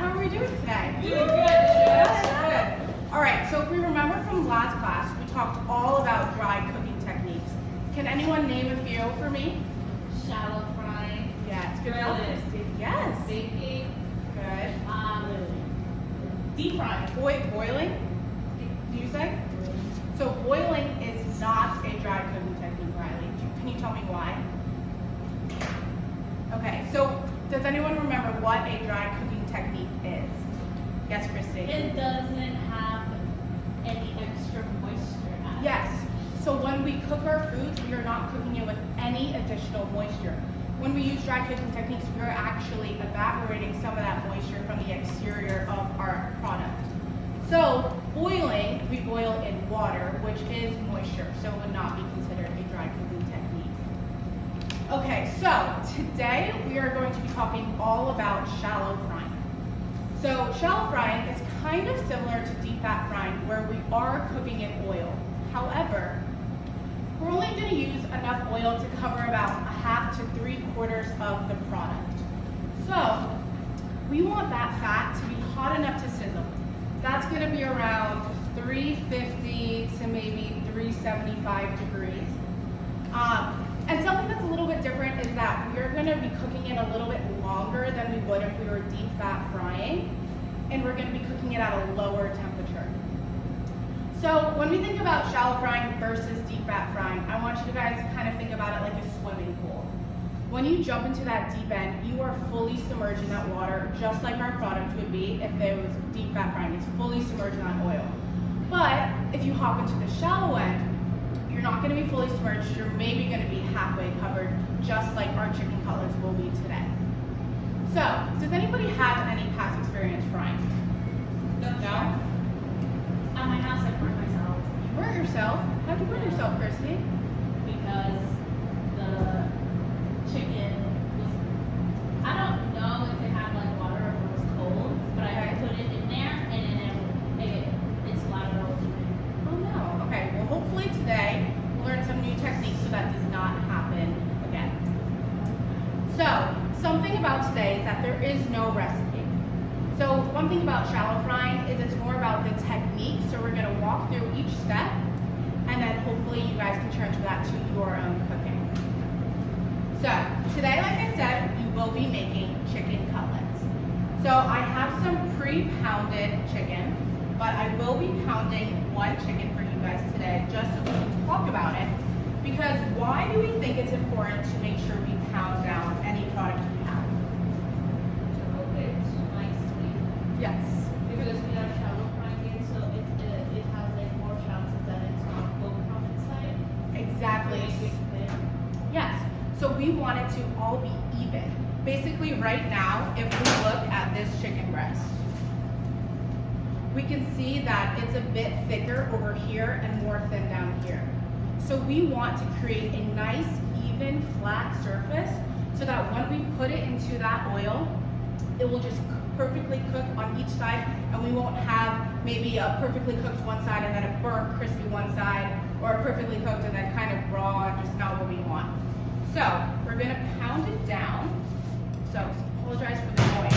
how are we doing today? Doing good. Good. All right, so if we remember from last class, we talked all about dry cooking techniques. Can anyone name a few for me? Shallow frying. Yes, good. Grilling. Yes. Baking. Good. Deep frying. Boiling, do you say? So boiling is not a dry cooking technique, Riley. Can you tell me why? Okay, so does anyone remember what a dry cooking technique is? Yes, Christy? It doesn't have any extra moisture added. Yes. So when we cook our foods, we are not cooking it with any additional moisture. When we use dry cooking techniques, we are actually evaporating some of that moisture from the exterior of our product. So boiling, we boil in water, which is moisture, so it would not be considered a dry cooking technique. Okay, so today we are going to be talking all about shallow frying. So shallow frying is kind of similar to deep fat frying, where we are cooking in oil. However, we're only going to use enough oil to cover about a half to 3/4 of the product. So we want that fat to be hot enough to sizzle. That's going to be around 350 to maybe 375 degrees. And something that's a little bit different is that we're going to be cooking it a little bit longer than we would if we were deep fat frying, and we're going to be cooking it at a lower temperature. So when we think about shallow frying versus deep fat frying, I want you to guys kind of think about it like a swimming pool. When you jump into that deep end, you are fully submerged in that water, just like our product would be if it was deep fat frying. It's fully submerged in that oil. But if you hop into the shallow end, you're not going to be fully submerged. You're maybe going to be halfway covered, just like our chicken cutlets will be today. So, does anybody have any past experience frying? No? At my house, I burn myself You burnt yourself? How'd you burn yourself, Christy? because the chicken was, I don't know if it had like water or if it was cold, but I put it in there and then it splattered all over me. Oh no. Okay, well hopefully today we'll learn some new techniques so that does not happen again. So, something about today is that there is no recipe. So one thing about shallow frying is it's more about the technique. So we're going to walk through each step, and then hopefully you guys can transfer that to your own cooking. So today, like I said, we will be making chicken cutlets. So I have some pre-pounded chicken, but I will be pounding one chicken for you guys today just so we can talk about it. Because why do we think it's important to make sure we pound down any product we have? To cook it nicely Yes. because we are shallow frying it, so it has like more chances that it's not cooked from inside. Exactly. Yes. So we want it to all be even. Basically, right now, if we look at this chicken breast, we can see that it's a bit thicker over here and more thin down here. So we want to create a nice, even, flat surface so that when we put it into that oil, it will just perfectly cook on each side, and we won't have maybe a perfectly cooked one side and then a burnt, crispy one side, or a perfectly cooked and then kind of raw and just not what we want. So we're going to pound it down. So apologize for the noise.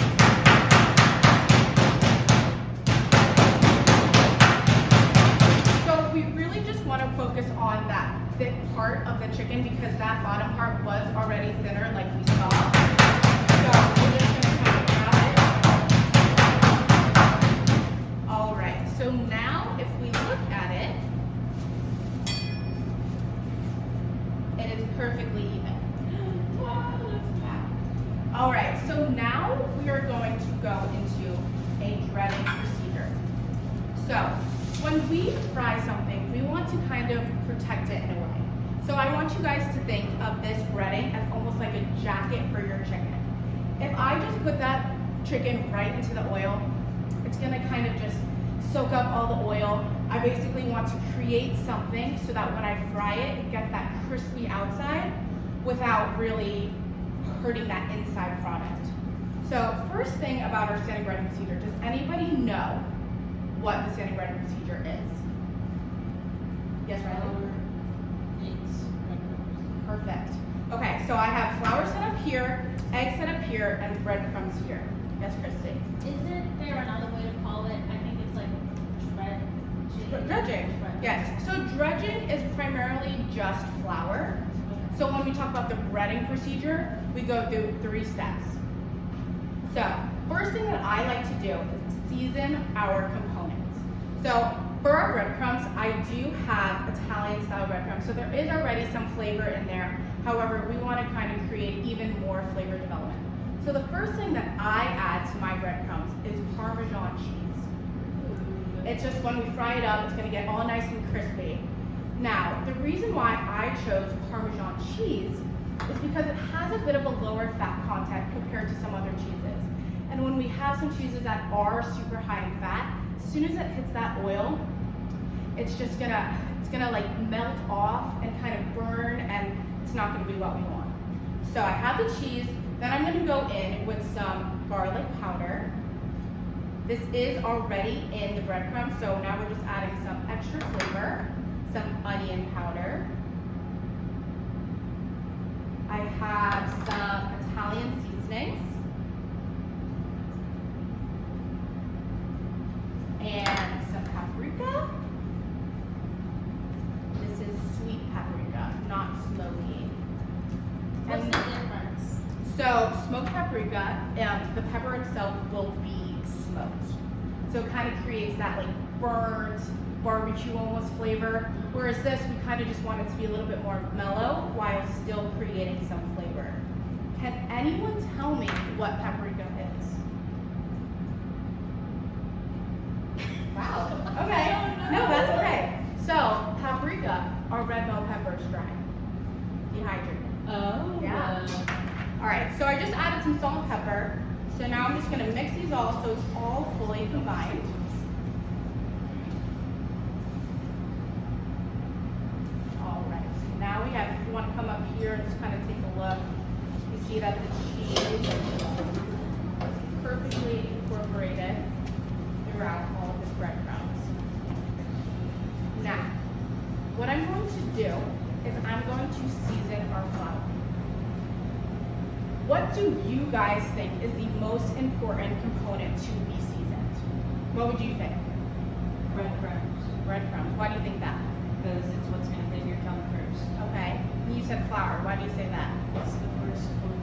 So we really just want to focus on that thick part of the chicken because that bottom part was already thinner like we saw. So we're just going to kind of grab it. All right, so now if we look at it, it is perfectly even. All right, so now we are going to go into a dreading procedure. So when we fry something, we want to kind of protect it in a way. So I want you guys to think of this breading as almost like a jacket for your chicken. If I just put that chicken right into the oil, it's gonna kind of just soak up all the oil. I basically want to create something so that when I fry it, it gets that crispy outside without really hurting that inside product. So first thing about our standing breading procedure, does anybody know what the standing breading procedure is? Yes, Riley? Perfect. Okay, so I have flour set up here, egg set up here, and breadcrumbs here. Yes, Christy. Isn't there another way to call it? I think it's like dredging. Dredging. Yes. So dredging is primarily just flour. So when we talk about the breading procedure, we go through 3 steps. So first thing that I like to do is season our components. So for our breadcrumbs, I do have Italian style breadcrumbs. So there is already some flavor in there. However, we want to kind of create even more flavor development. So the first thing that I add to my breadcrumbs is Parmesan cheese. It's just when we fry it up, it's going to get all nice and crispy. Now, the reason why I chose Parmesan cheese is because it has a bit of a lower fat content compared to some other cheeses. And when we have some cheeses that are super high in fat, as soon as it hits that oil, it's gonna like melt off and kind of burn, and it's not gonna be what we want. So I have the cheese, then I'm gonna go in with some garlic powder. This is already in the breadcrumbs, so now we're just adding some extra flavor, some onion powder. I have some Italian seasonings. And some paprika. This is sweet paprika, not smoky. What's the difference? So smoked paprika, the pepper itself will be smoked. So it kind of creates that like burnt barbecue almost flavor. Whereas this, we kind of just want it to be a little bit more mellow while still creating some flavor. Can anyone tell me what paprika is? Wow. Okay. No, that's okay. So paprika are red bell peppers dried, dehydrated. Oh. Yeah. All right. So I just added some salt and pepper. So now I'm just gonna mix these all so it's all fully combined. All right. So now we have. If you want to come up here and just kind of take a look, you see that the cheese is perfectly incorporated throughout all of this breadcrumbs. Now, what I'm going to do is I'm going to season our flour. What do you guys think is the most important component to be seasoned? What would you think? Breadcrumbs, Breadcrumbs. Why do you think that? because it's what's going to hit your tongue first. Okay. And you said flour. Why do you say that? It's the first one.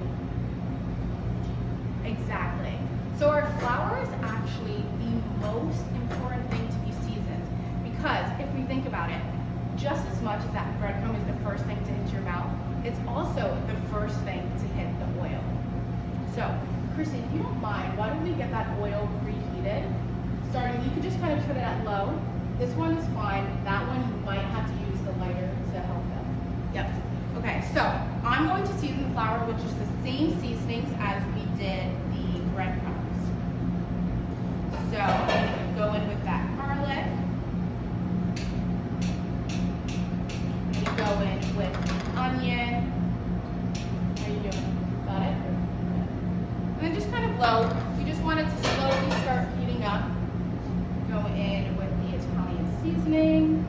Exactly. So our flour is actually the most important thing to be seasoned because if we think about it, just as much as that breadcrumb is the first thing to hit your mouth, it's also the first thing to hit the oil. So, Christy, if you don't mind, why don't we get that oil preheated? Starting, you could just kind of put it at low. This one is fine. That one you might have to use the lighter to help them. Yep. Okay, so I'm going to season the flour with just the same seasonings as we did the breadcrumbs. So I'm going to go in with that garlic. I'm going to go in with onion. How are you doing? Got it? And then just kind of low. You just want it to slowly start heating up. Go in with the Italian seasoning.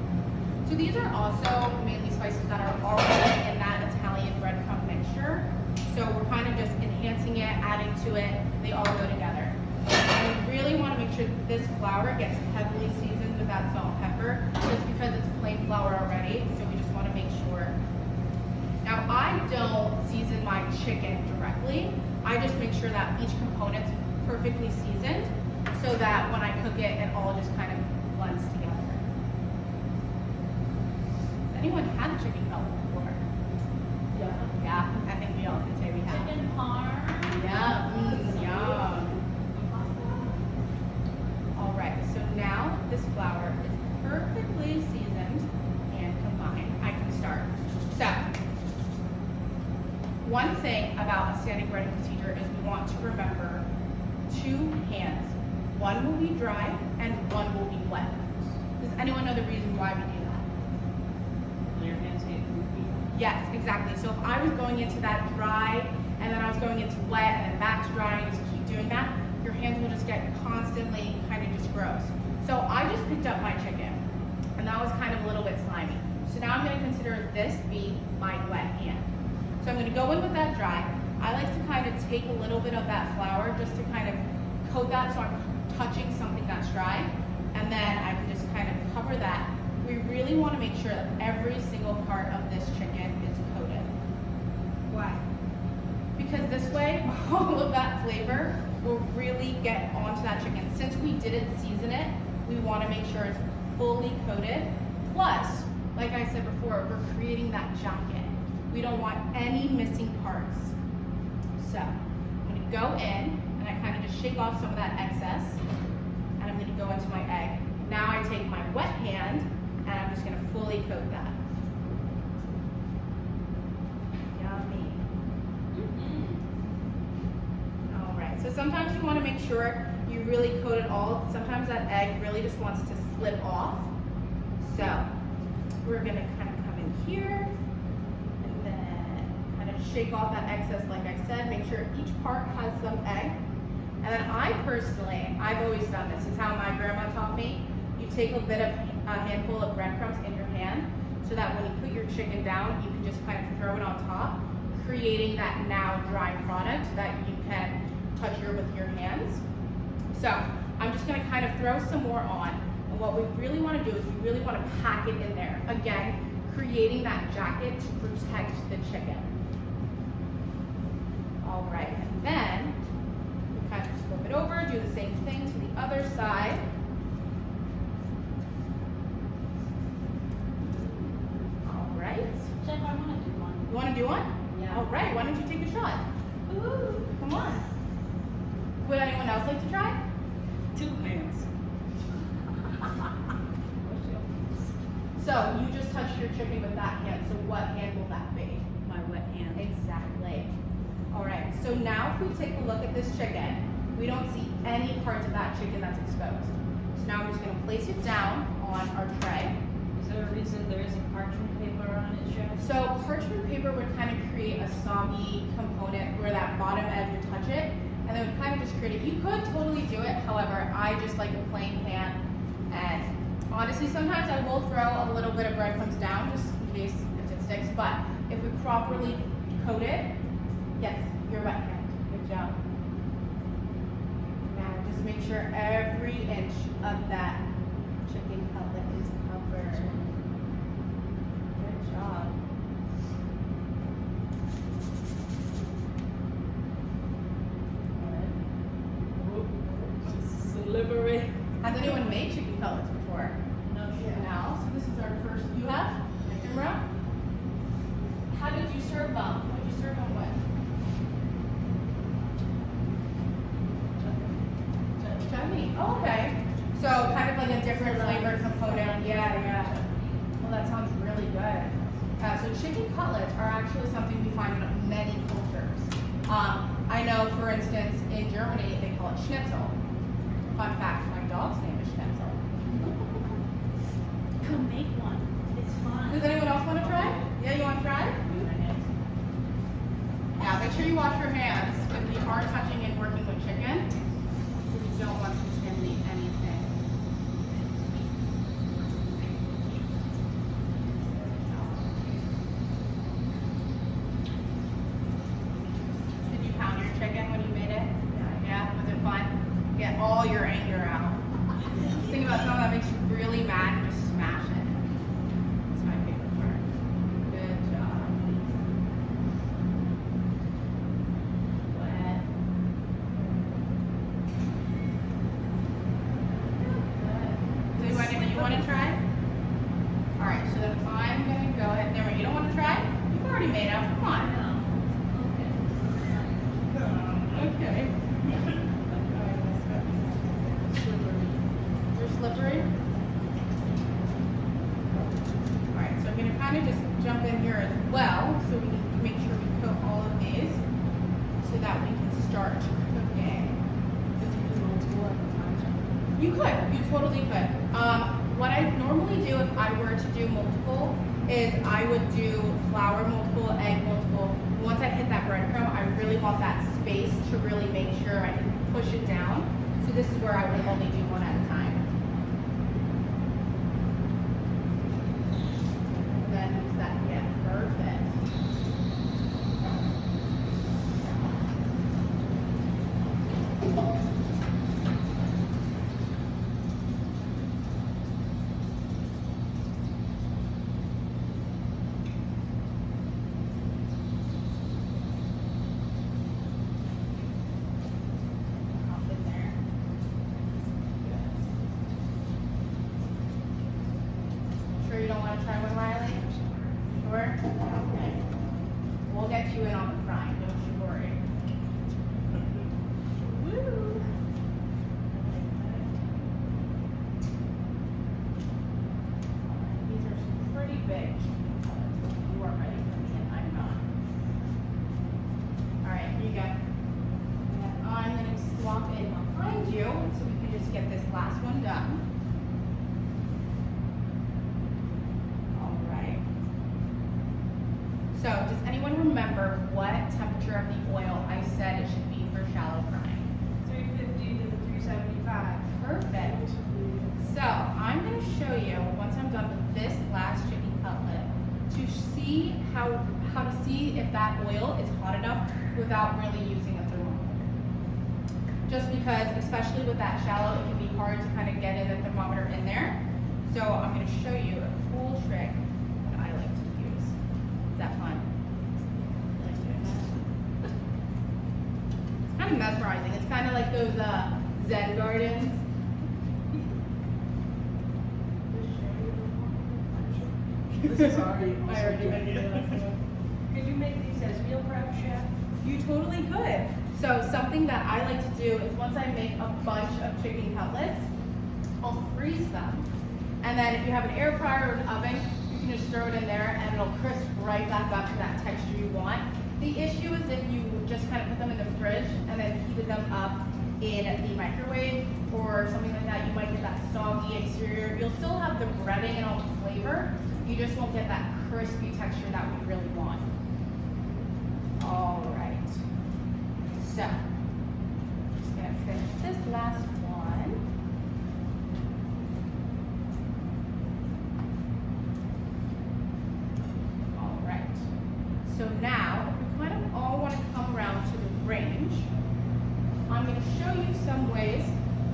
So these are also mainly spices that are already in that Italian breadcrumb mixture. So we're kind of just enhancing it, adding to it. They all go together. And we really want to make sure that this flour gets heavily seasoned with that salt and pepper, just because it's plain flour already. So we just want to make sure. Now I don't season my chicken directly. I just make sure that each component's perfectly seasoned, so that when I cook it, it all just kind of blends together. Has anyone had chicken cutlet before? Yeah. Yeah, I think we all can say we have. Chicken parm. Yeah, yum. All right, so now this flour is perfectly seasoned and combined. I can start. So, one thing about a standing breading procedure is we want to remember 2 hands. One will be dry and one will be wet. Does anyone know the reason why we do that? Your hands get goopy. Yes, exactly. So if I was going into that dry and then I was going into wet and then back to dry and you just keep doing that, your hands will just get constantly kind of just gross. So I just picked up my chicken and that was kind of a little bit slimy. So now I'm going to consider this be my wet hand. So I'm going to go in with that dry. I like to kind of take a little bit of that flour just to kind of coat that so I'm touching something that's dry, and then I can just kind of cover that. We really want to make sure that every single part of this chicken is coated. Why? Because this way, all of that flavor will really get onto that chicken. Since we didn't season it, we want to make sure it's fully coated. Plus, like I said before, we're creating that jacket. We don't want any missing parts. So, I'm going to go in, and I kind of just shake off some of that excess, and I'm going to go into my egg. Now I take my wet hand, and I'm just going to fully coat that. Yummy. All right, so sometimes you want to make sure you really coat it all. Sometimes that egg really just wants to slip off. So we're going to kind of come in here and then kind of shake off that excess, like I said. Make sure each part has some egg. And then I personally, I've always done this. This is how my grandma taught me. You take a handful of breadcrumbs in your hand so that when you put your chicken down, you can just kind of throw it on top, creating that now dry product that you can touch with your hands. So I'm just gonna kind of throw some more on. And what we really wanna do is we really wanna pack it in there. Again, creating that jacket to protect the chicken. All right, and then we kind of just flip it over, do the same thing to the other side. All right. Chef, I want to do one. You wanna do one? Yeah. All right, why don't you take a shot? Ooh, come on. Would anyone else like to try? 2 hands. So you just touched your chicken with that hand, so what hand will that be? My wet hand. Exactly. All right, so now if we take a look at this chicken, we don't see any parts of that chicken that's exposed. So now we're just gonna place it down on our tray. Is there a reason there isn't parchment paper on it, Chef? So parchment paper would kind of create a soggy component where that bottom edge would touch it, and then would kind of just create it. You could totally do it, however, I just like a plain pan, and honestly, sometimes I will throw a little bit of breadcrumbs down just in case if it sticks, but if we properly coat it, yes, your wet hand, good job. Now just make sure every inch of that chicken cutlet is covered. Good job. Slippery. Has anyone made chicken cutlets before? No, No, so this is our first, you have? Imran? How did you serve them? What did you serve them with? Chutney. Oh, okay. So kind of like a different flavor component. Yeah. Well, that sounds really good. So chicken cutlets are actually something we find in many cultures. I know, for instance, in Germany they call it Schnitzel. Fun fact: my dog's name is Schnitzel. Come make one. It's fun. Does anyone else want to try? Yeah, you want to try? Yeah, make sure you wash your hands if you are touching and working with chicken. You don't want to contaminate anything. Did you pound your chicken when you made it? Yeah. Was it fun? Get all your anger out. Just think about something that makes you really mad and just smash it. That's my favorite part. Good job. Wet. Good. Do you want to try? All right, so then I'm gonna go ahead. Never, you don't want to try? You've already made them. Come on. Okay. You're slippery. All right, so I'm gonna kind of just jump in here as well, so we can make sure we coat all of these, so that we can start cooking. You could, you totally could. What I normally do if I were to do multiple is I would do flour multiple, egg multiple. Once I hit that breadcrumb, I really want that space to really make sure I can push it down. So this is where I would only do one at a time. And then use that again. Perfect. wanna try one, Riley? Sure? Okay. We'll get you in on the frying, don't you worry. Woo! These are some pretty big. You are ready for me and I'm not. Alright, here you go. And I'm gonna swap in behind you so we can just get this last one done. Alright. So, does anyone remember what temperature of the oil I said it should be for shallow frying? 350 to 375. Perfect. So, I'm going to show you, once I'm done with this last chicken cutlet, to see how to see if that oil is hot enough without really using a thermometer. Just because, especially with that shallow, it can be hard to kind of get in the thermometer in there. So, I'm going to show you a cool trick that I like to use. Is that fun? It's kind of mesmerizing. It's kind of like those Zen gardens. This is already I already did that. Could you make these as meal prep, chef? You totally could. So something that I like to do is once I make a bunch of chicken cutlets, I'll freeze them. And then if you have an air fryer or an oven, you can just throw it in there and it'll crisp right back up to that texture you want. The issue is if you just kind of put them in the fridge and then heated them up in the microwave or something like that, you might get that soggy exterior. You'll still have the breading and all the flavor. You just won't get that crispy texture that we really want. All right. So, just gonna finish this last one. All right. So now, if we kind of all want to come around to the range, I'm going to show you some ways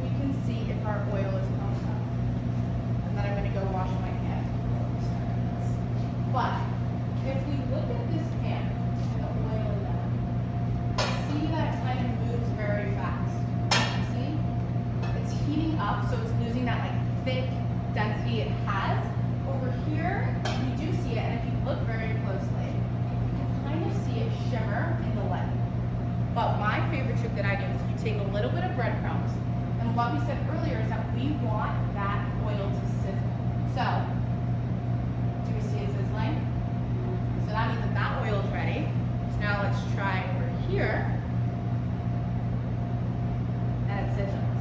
we can see if our oil is hot enough. And then I'm going to go wash my hands. But if we look at this pan and the oil in it, see that it kind of moves very fast. See? It's heating up, so it's losing that like thick density it has. Over here, you do see it, and if you look very closely, you can kind of see it shimmer in the light. But my favorite trick that I do is you take a little bit of breadcrumbs, and what we said earlier is that we want that oil to sizzle. So, do we see it sizzling? So that means that that oil is ready. So now let's try over here. And it sizzles.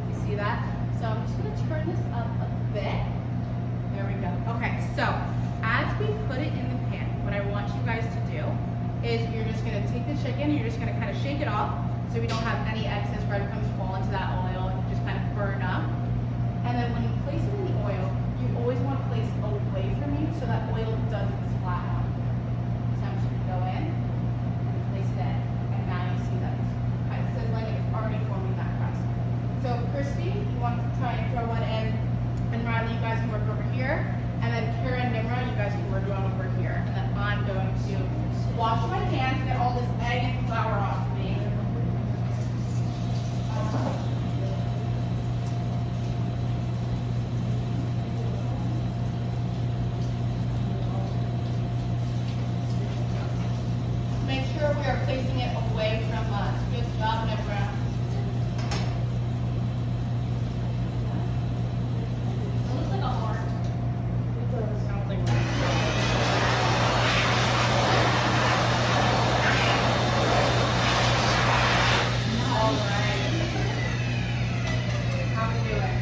You see that? So I'm just going to turn this up a bit. There we go. Okay, so as we put it in the pan, what I want you guys to do is you're just going to take the chicken, you're just going to kind of shake it off so we don't have any excess breadcrumbs fall into that oil and just kind of burn up. And then when you place it in the oil, you always want to place away from you so that oil doesn't splat on. So I'm just going to go in and place it in. And now you see that it's kind of sizzling and it's already forming that crust. So Christy, you want to try and throw one in, and Riley, you guys can work over here. And then Kara and Nimra, you guys can work on over here. And then I'm going to wash my hands and get all this egg and flour off me. Make sure we are placing it away from us. Good job, Nimra. It looks like a heart. Sounds like all right. How we doing?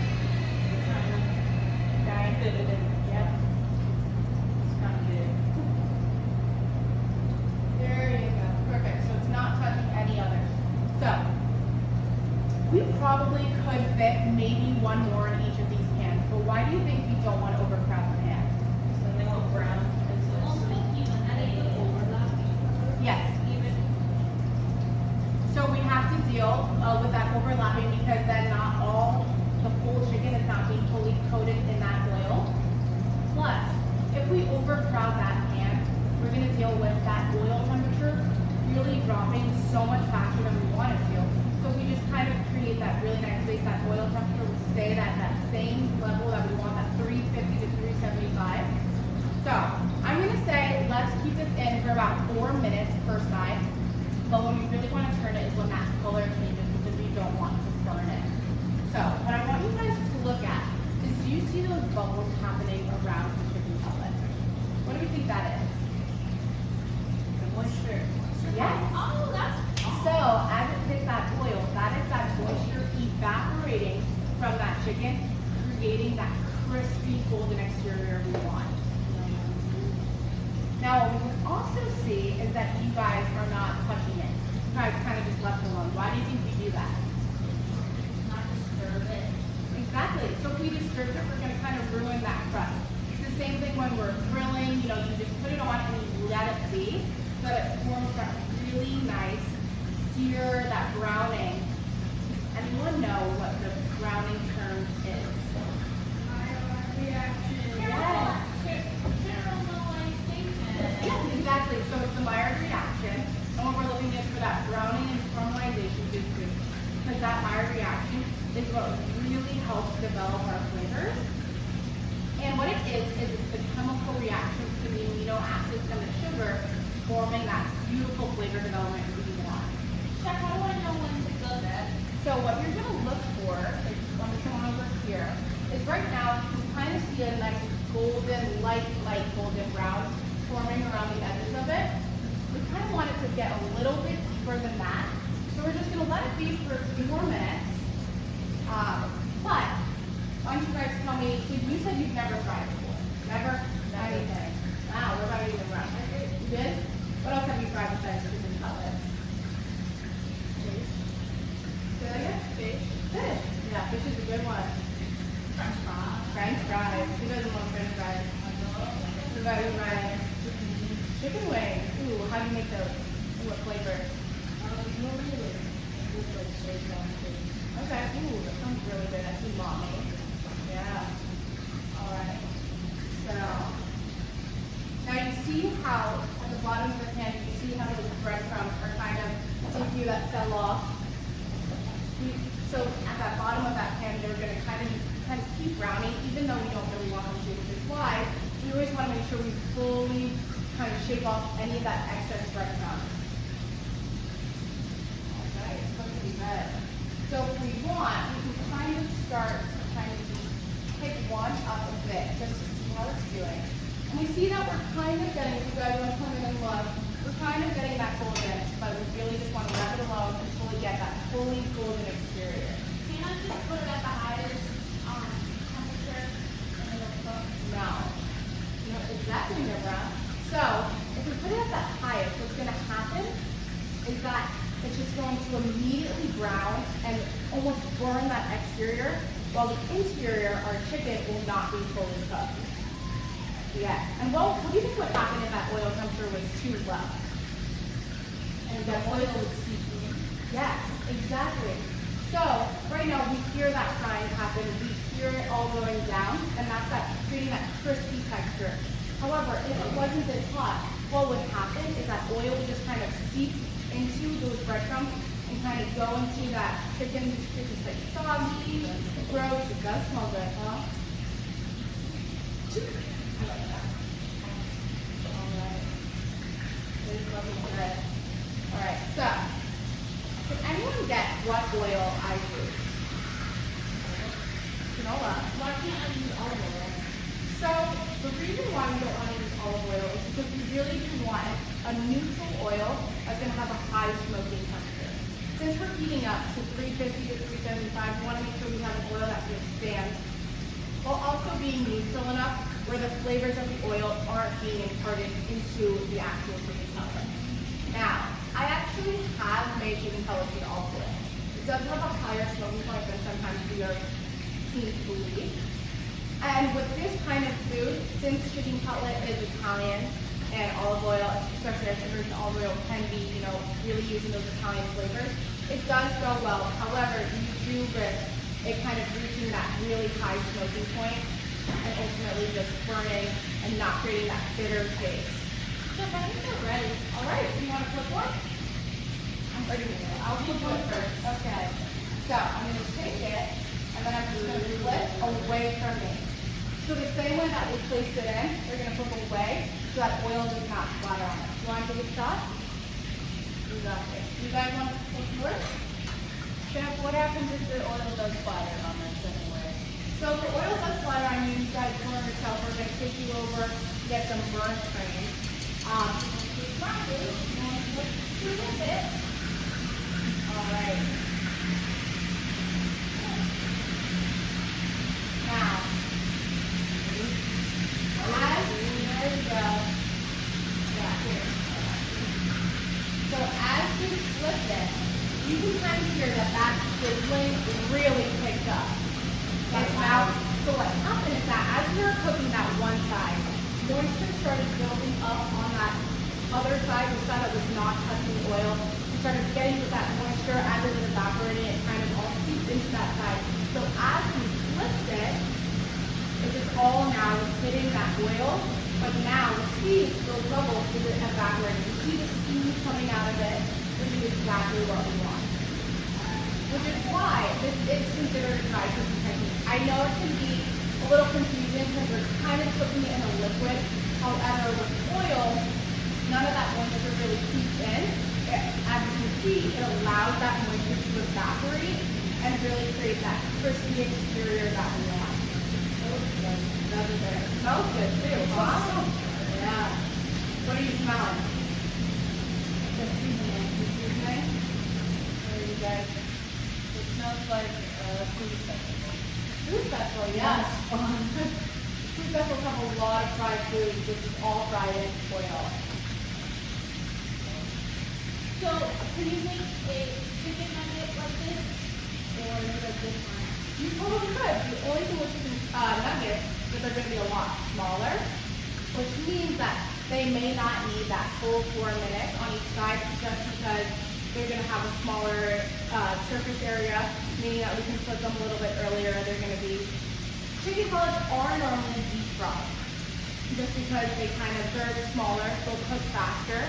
Okay. Fit it in. Yep. It's kind of good. There you go. Perfect. So it's not touching any others. So we probably could fit maybe one more in each of these pans. But why do you think we don't want to overcrowd the pan? So they go brown. Almost like even overlap. Yes. Even. So we have to deal with that overlapping because then not all the whole chicken is not being totally coated in that oil. Plus, if we overcrowd that pan, we're going to deal with that oil temperature really dropping so much faster than we want it to. So we just kind of create that really nice space. That oil temperature will stay at that same level that we want, that 350 to 375. 4 minutes per side. But when we really want to turn it is when that color changes because we don't want to burn it. So what I want you guys to look at is, do you see those bubbles happening around the chicken cutlet? What do we think that is? The moisture. Yes. Oh, that's So as it hits that oil, that is that moisture evaporating from that chicken, creating that crispy golden exterior we want. Now, what we can also see is that you guys are not touching it. You guys kind of just left it alone. Why do you think we do that? not disturb it. Exactly. So if we disturb it, we're going to kind of ruin that crust. It's the same thing when we're grilling. You know, you just put it on and you let it be, so that it forms that really nice sear, that browning. Does anyone know what the browning term is? Yes. Yeah, exactly. So it's the Maillard reaction. And what we're looking at for that browning and caramelization because that Maillard reaction is what really helps develop our flavors. And what it is it's the chemical reaction between the amino acids and the sugar forming that beautiful flavor development we want. Chef, how do I know when to go there? So what you're going to look for is, let me come over here, is right now you can kind of see a nice golden, light golden brown forming around the edges of it. We kind of want it to get a little bit deeper than that. So we're just going to let it be for a few more minutes. But why don't you guys tell me, so you said you've never fried before? Never? Anything. Wow, what about you, Brown? You did? What else have you fried besides chicken cutlets? Fish. Say that again? Fish. Fish. Yeah, fish is a good one. French fries. French fries. Who doesn't love French fries? What about you, Ryan? Chicken wings. Ooh, how do you make those? What flavor? Okay. Ooh, that sounds really good. I see mommy. Yeah. All right. So now you see how at the bottom of the pan, you see how those breadcrumbs are kind of, see a few that fell off. So at that bottom of that pan, they're going to kind of keep browning, even though we don't really want them to, which is why we always want to make sure we fully kind of shake off any of that excess breadcrumbs. All right, it's supposed to be good. So if we want, we can kind of start to kind of just pick one up a bit, just to see how it's doing. And we see that we're kind of getting, if you guys want to come in and look, we're kind of getting that golden, but we really just want to let it alone until we get that fully golden exterior. Can I just put it at the highest temperature and it'll cook? No. You know, exactly, Deborah. So, if we put it at that highest, what's going to happen is that it's just going to immediately brown and almost burn that exterior, while the interior, our chicken, will not be fully cooked. Yeah. And what do you think would happen if that oil temperature was too low? And the oil would seep in? Yes, exactly. So right now we hear that frying happen, we hear it all going down, and that's that creating that crispy texture. However, if it wasn't this hot, what would happen is that oil would just kind of seep into those breadcrumbs and kind of go into that chicken. It's just like soggy, gross. It does smell good, huh? I like that. All right. It is looking good. All right, so can anyone guess what oil I use? Canola. Why can't I use olive oil? So the reason why we don't want to use olive oil is because we really do want a neutral oil that's going to have a high smoking temperature. Since we're heating up to 350 to 375, we want to make sure we have an oil that can expand while also being neutral enough where the flavors of the oil aren't being imparted into the actual chicken cutlet. Now, I actually have made chicken cutlets with olive oil. It does have a higher smoking point than sometimes we are seen to believe. And with this kind of food, since chicken cutlet is Italian and olive oil, especially extra virgin olive oil, can be, really using those Italian flavors, it does go well. However, you do risk it kind of reaching that really high smoking point and ultimately just burning and not creating that bitter taste. So I think they're ready. All right, do you want to flip one? I'm ready to go. I'll flip one first. Okay. So I'm going to take it, and then I'm just going to flip away from me. So the same way that we placed it in, we're going to flip away so that oil does not splatter on it. So want to take a shot? We got this. You guys want to take yours? Chef, what happens if the oil does splatter on this anyway? So for oil does splatter on you, you guys pour yourself. We're going to take you over to get some burn cream. All right. Now, there you go. Yeah, here. So as you flip it, you can kind of hear that sizzling really picked up. It's now, so what happened is that as we were cooking that one side, moisture started building up on that other side, the side that was not touching the oil. We started getting with that moisture as it was evaporating, it kind of all seeped into that side. So as we flipped it, it just all now is hitting that oil, but now the seed, those bubbles, is evaporating. You see the steam coming out of it, which is exactly what we want. Which is why this is considered a dry cooking technique. I know it can be a little confusing because we're kind of cooking it in a liquid. However, with oil, none of that moisture really seeps in. As you can see, it allows that moisture to evaporate and really create that crispy exterior that we want. Doesn't it? It smells good too, huh? Yeah. What are you smelling? The seasoning. The seasoning? What are you guys? It smells like food festival. Food festival, yes. Food festivals have a lot of fried food, which is all fried in oil. So, can you make a chicken nugget like this? Or is it different? You totally could. The only thing with chicken nuggets is they're going to be a lot smaller, which means that they may not need that full 4 minutes on each side just because they're going to have a smaller surface area, meaning that we can flip them a little bit earlier. They're going to be, chicken cutlets are normally deep fried just because they're smaller, they'll cook faster.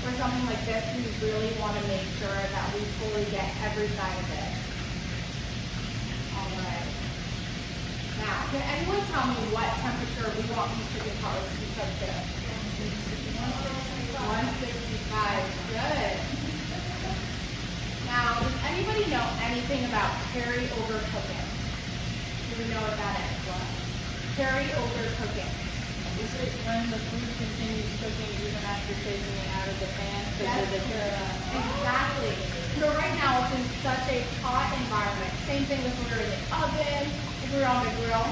For something like this, we really want to make sure that we fully get every side of it. All right. Now, can anyone tell me what temperature we want these chicken cutlets to be cooked to? 165. Good. Now, does anybody know anything about carryover cooking? Do we know what that is? What? Carryover cooking. Is it when the food continues cooking even after taking it out of the pan? Yes, exactly. So right now it's in such a hot environment. Same thing if we were in the oven, if we were on the grill.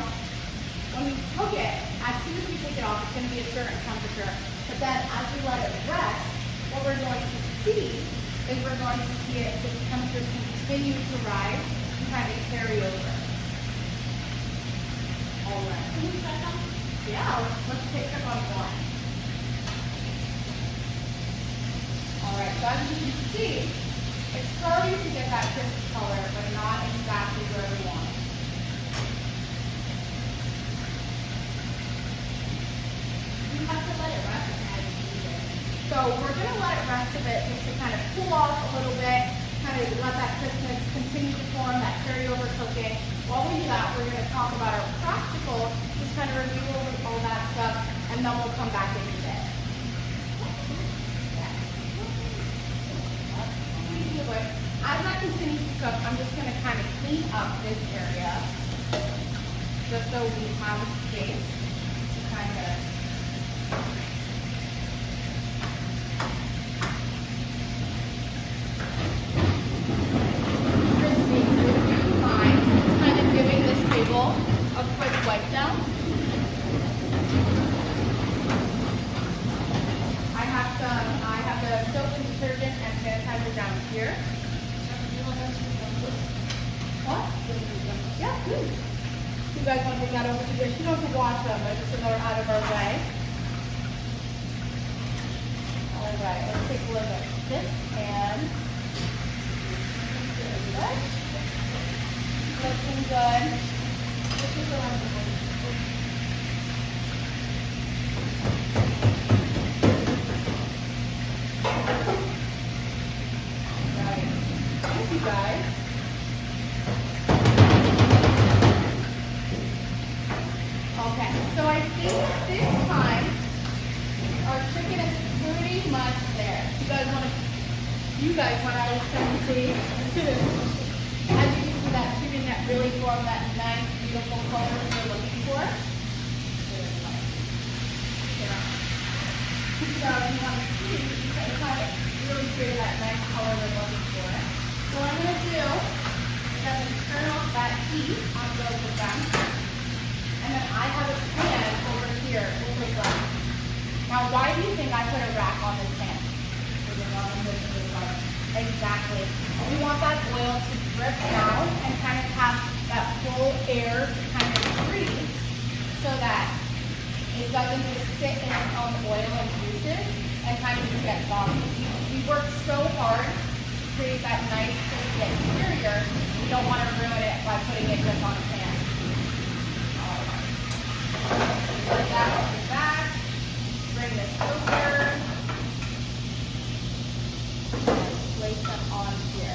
When we cook it, as soon as we take it off, it's going to be a certain temperature. But then as we let it rest, what we're going to see is we're going to see it, the temperature continue to rise and kind of carry over. All right. Can you try some? Yeah, let's take check on one. All right, so as you can see, it's starting to get that crisp color, but not exactly where we want it. You have to let it rest as you eat it. So we're going to let it rest a bit just to kind of cool off a little bit, kind of let that crispness continue to form, that carryover cooking. While we do that, we're going to talk about our practical, just kind of review over all that stuff, and then we'll come back into it. As that continues to cook, I'm just going to kind of clean up this area, just so we have a space to kind of Christine, would you mind kind of giving this table a quick wipe down? I have the soap and detergent and sanitizer down here. What? Yeah, please. You guys want to bring that over to this? You don't have to wash them, but just so they're out of our way. All right, let's take a look at this pan. Good. Looking good. This is around the way. Right. Thank you guys. Okay, so I think this time our chicken is pretty much there. You guys want to see? As you can see, that chicken that really formed that nice, beautiful color you're looking for. So you want to see, you can kind of really create that nice color we're looking for. So what I'm going to do is I'm going to turn off that heat on both of them. And then I have a pan over here over them. Now why do you think I put a rack on this pan? Exactly. We want that oil to drip down and kind of have that full air to kind of breathe so that it doesn't just sit in its own oil and juices and kind of just get soggy. We work so hard to create that nice crispy exterior. We don't want to ruin it by putting it just on a pan. Put that off the back. Bring this over. Place them on here.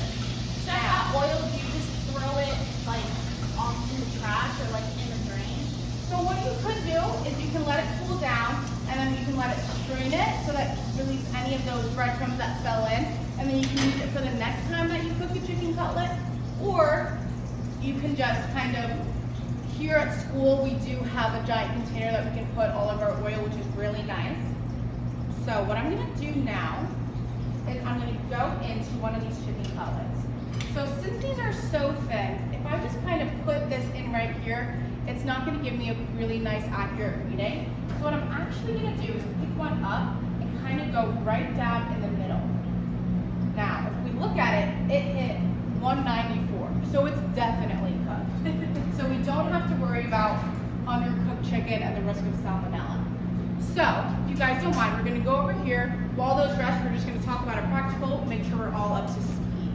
So that oil, do you just throw it like off in the trash or like in the drain? So what you could do is you can let it cool down and then you can let it strain it so that it release any of those breadcrumbs that fell in, and then you can use it for the next time that you cook a chicken cutlet. Or you can just kind of, here at school we do have a giant container that we can put all of our oil, which is really nice. So what I'm gonna do now is I'm going to go into one of these chicken cutlets. So since these are so thin, if I just kind of put this in right here, it's not going to give me a really nice accurate reading. So what I'm actually going to do is pick one up and kind of go right down in the middle. Now, if we look at it, it hit 194, so it's definitely cooked. So we don't have to worry about undercooked chicken and the risk of salmonella. So, if you guys don't mind, we're going to go over here. While those rest, we're just going to talk about a practical, make sure we're all up to speed.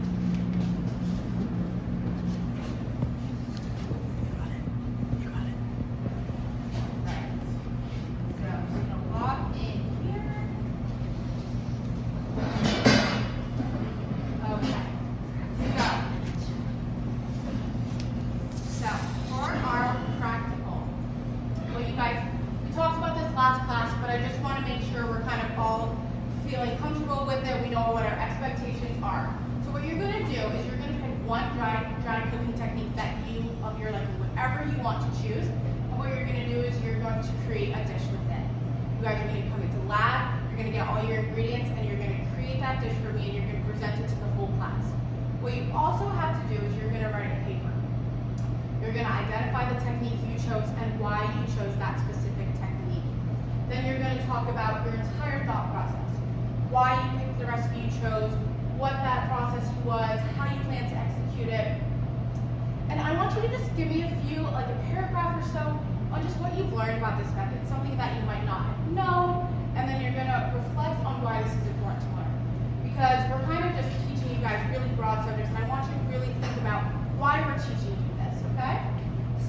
You got it. Right. So, I'm going to log in here. Okay. So for our practical, well, you guys, we talked about this last class, but I just want to make sure we're kind of all feeling comfortable with it. We know what our expectations are. So what you're going to do is you're going to pick one dry cooking technique that you, of your liking, whatever you want to choose. And what you're going to do is you're going to create a dish with it. You guys are going to come into lab, you're going to get all your ingredients, and you're going to create that dish for me, and you're going to present it to the whole class. What you also have to do is you're going to write a paper. You're going to identify the technique you chose and why you chose that specific technique. Then you're going to talk about your entire thought process. Why you picked the recipe you chose, what that process was, how you plan to execute it. And I want you to just give me a few, like a paragraph or so, on just what you've learned about this method, something that you might not have known, and then you're going to reflect on why this is important to learn. Because we're kind of just teaching you guys really broad subjects, and I want you to really think about why we're teaching you this, okay?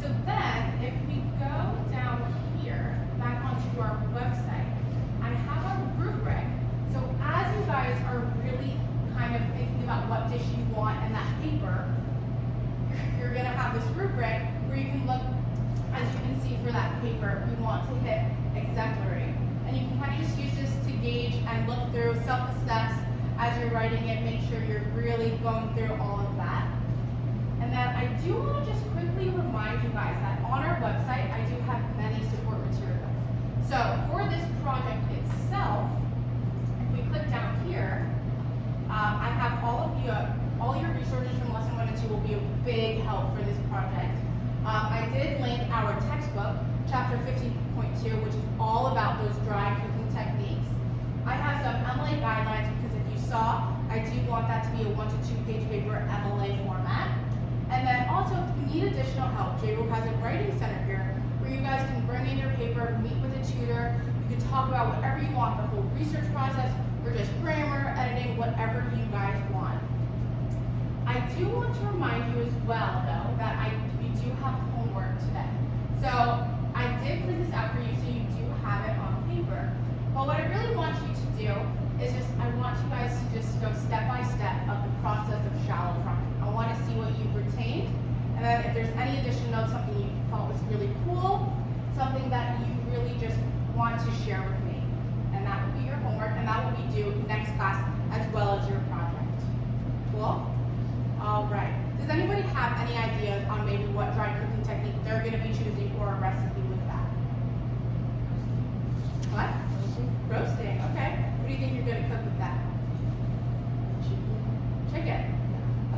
So then, if we go down here, back onto our website, I have a rubric. So as you guys are really kind of thinking about what dish you want in that paper, you're going to have this rubric where you can look, as you can see for that paper, we want to hit exemplary. And you can kind of just use this to gauge and look through, self-assess as you're writing it, make sure you're really going through all of that. And then I do want to just quickly remind you guys that on our website, I do have many support materials. So for this project itself, if we click down here, I have all your resources from lesson 1 and 2 will be a big help for this project. I did link our textbook, chapter 15.2, which is all about those dry cooking techniques. I have some MLA guidelines because if you saw, I do want that to be a 1 to 2 page paper MLA format. And then also, if you need additional help, JROOP has a writing center here where you guys can bring in your paper, meet with a tutor, you can talk about whatever you want, the whole research process, or just grammar, editing, whatever you guys want. I do want to remind you as well, though, that we do have homework today. So I did print this out for you so you do have it on paper. But what I really want you to do is I want you guys to just go step by step of the process of shallow frying. I want to see what you've retained, and then if there's any additional notes, something you thought was really cool, something that you really just want to share with me. And and that will be your homework, and that will be due next class as well as your project. Cool? All right. Does anybody have any ideas on maybe what dry cooking technique they're going to be choosing or a recipe with that? What? Roasting. Okay. What do you think you're going to cook with that? Chicken.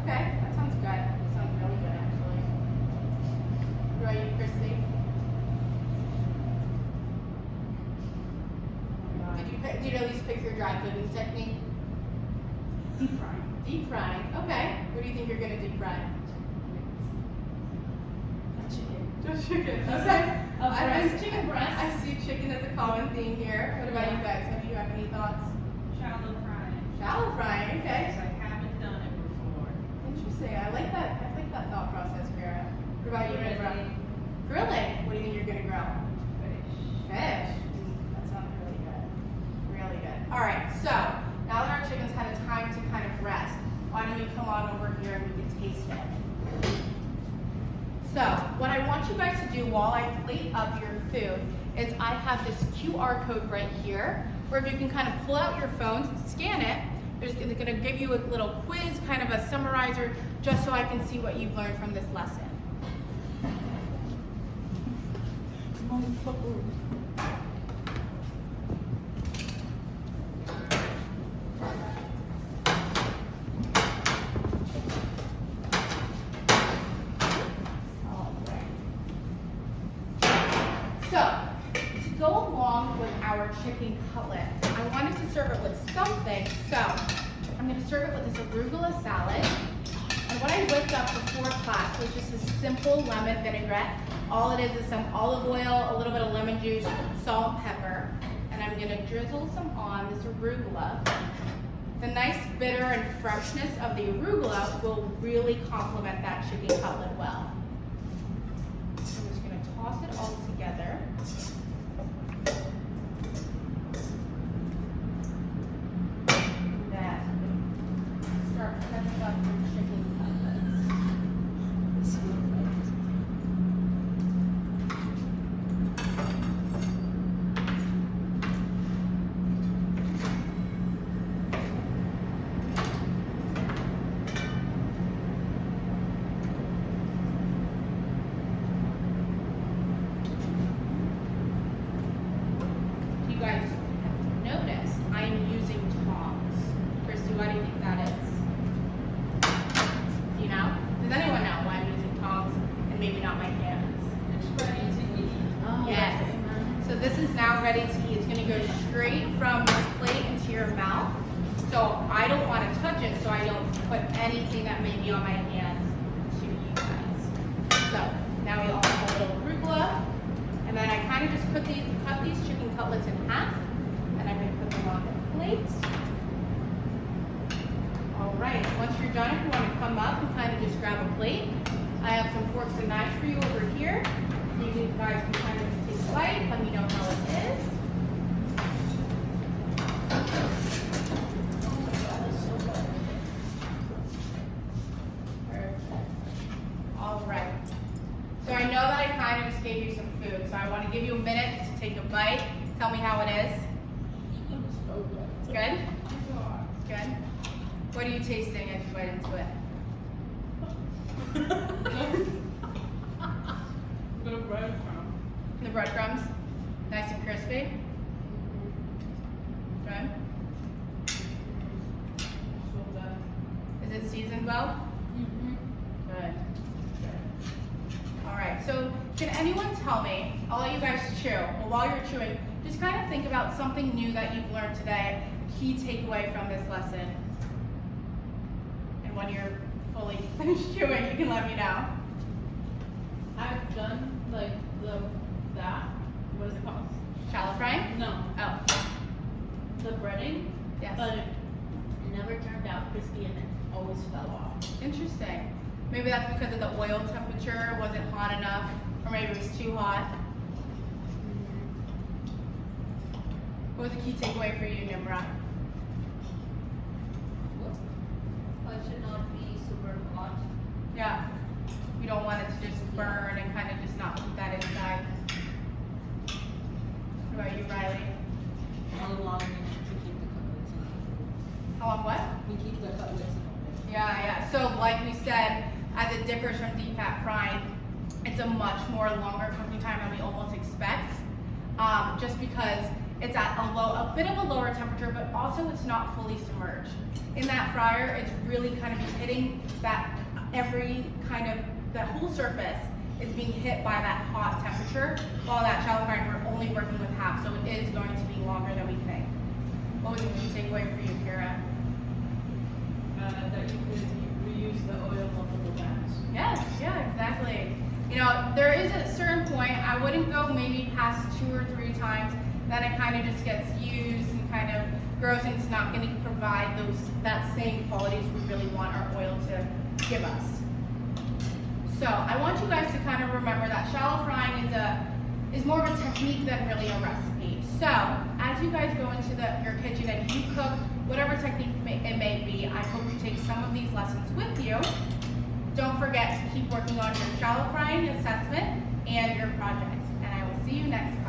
Okay. That sounds good. Sounds really good, actually. What about you, Christy? Did you at least pick your dry cooking technique? Deep frying. Deep frying. Okay. What do you think you're going to deep fry? Chicken. Just chicken. Okay. A breast, chicken breast. I see chicken as a common theme here. What about you guys? Have you have any thoughts? Shallow frying. Shallow frying. Okay. I haven't done it before. Interesting. I like that. I like that thought process, Vera. What about you, Rebecca? Grilling. What do you think you're going to grill? Fish. That sounds really good. Really good. All right. So now that our chicken's had a time to kind of rest, why don't we come on over here and we can taste it? So what I want you guys to do while I plate up your food is I have this QR code right here, where if you can kind of pull out your phones and scan it, it's going to give you a little quiz, kind of a summarizer, just so I can see what you've learned from this lesson. So, to go along with our chicken cutlet, I wanted to serve it with something, so I'm going to serve it with this arugula salad. And what I whipped up before class was just a simple lemon vinaigrette. All it is some olive oil, a little bit of lemon juice, salt, pepper, and I'm going to drizzle some on this arugula. The nice bitter and freshness of the arugula will really complement that chicken cutlet well. I'm just going to toss it all together. And then start cutting up your chicken cutlets. You guys notice I'm using tongs. Christy, why do you think that is? You know? Does anyone know why I'm using tongs and maybe not my hands? It's ready to eat. Oh, Yes. So this is now ready to eat. It's going to go straight from this plate into your mouth. So I don't want to touch it, so I don't put anything that may be on my hands to you guys. So now we all have a little arugula, and then I kind of just cut these chicken cutlets in half, and I'm going to put them on the plate. All right. Once you're done, if you want to come up and kind of just grab a plate, I have some forks and knives for you over here. You guys can kind of just take a bite. Let me know how it is. Perfect. All right. So I know that I kind of just gave you some food, so I want to give you a minute to take a bite. Tell me how it is. It's good? It's good? What are you tasting as you bite into it? The breadcrumb. The breadcrumbs? Nice and crispy? Good? So that. Is it seasoned well? Good. Good. All right, so can anyone tell me, I'll let you guys chew, but while you're chewing, just kind of think about something new that you've learned today, a key takeaway from this lesson. And when you're fully finished chewing, you can let me know. I've done like what is it called? Shallow frying? No, Oh, the breading, yes. but it never turned out crispy and it always fell off. Interesting. Maybe that's because of the oil temperature wasn't hot enough, or maybe it was too hot. What was the key takeaway for you, Nimra? It should not be super hot. Yeah. You don't want it to just burn and kind of just not put that inside. What about you, Riley? All along How long what? We keep the cutlets in. Yeah. So like we said, as it differs from deep fat frying, it's a much more longer cooking time than we almost expect. Just because it's at a bit of a lower temperature, but also it's not fully submerged. In that fryer, it's really kind of hitting that the whole surface is being hit by that hot temperature, while that shallow frying, we're only working with half, so it is going to be longer than we think. What was the key takeaway for you, Kira? That you could reuse the oil multiple times. Yes, yeah, exactly. You know, there is a certain point, I wouldn't go maybe past 2 or 3 times, then it kind of just gets used and kind of gross, and it's not going to provide that same qualities we really want our oil to give us. So I want you guys to kind of remember that shallow frying is more of a technique than really a recipe. So as you guys go into your kitchen and you cook whatever technique it may be, I hope you take some of these lessons with you. Don't forget to keep working on your shallow frying assessment and your project. And I will see you next time.